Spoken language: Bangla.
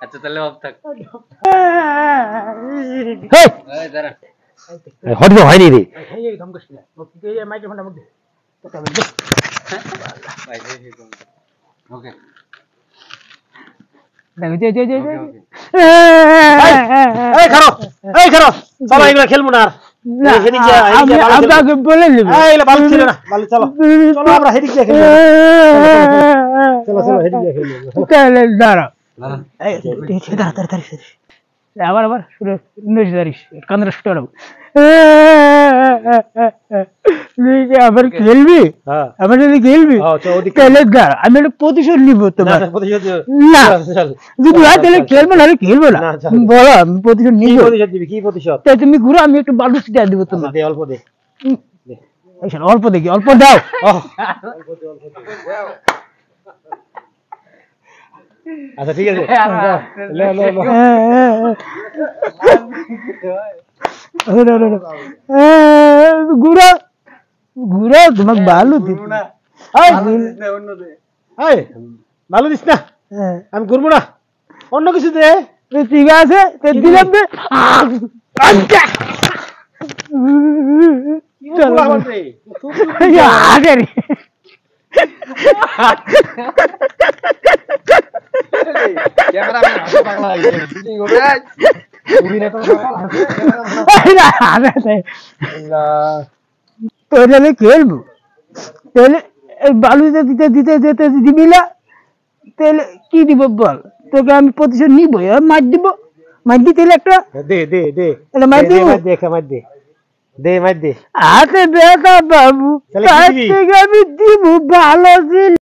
আচ্ছা তাহলে অফ থাক। হট গো হয়নি রে মাইক্রোফোনটা মুখ দে ওকে খেলবো না বলে দাঁড়া আবার আবার কান্দারা শুটে আবার খেলবি আবার যদি খেলবি তাহলে দাঁড়া আমি একটা প্রতিশোধ নিবো তোমার না যদি হয় তাহলে খেলবো না খেলবো না বলো আমি প্রতিশোধ নিবো কি প্রতিশোধ তাই তুমি ঘুরো আমি একটু বালু সিটা দিব তোমার অল্প দে অল্প দেখি অল্প দাও আচ্ছা ঠিক আছে ঘুরা ঘুরা তোমাকে বালু দিব ভালো দিস না আমি ঘুরবো না অন্য কিছু দে ঠিক আছে দিলাম তাহলে খেলবো তাহলে এই বালু দিতে দিতে যেতে দিবি না তাহলে কি দিব বল তোকে আমি প্রতিশোধ নিবো মার দিব মার দি তাহলে একটা দে দে দে মার দিব দে মার দে হাতে বেটা বাবু তার থেকে আমি দিব ভালো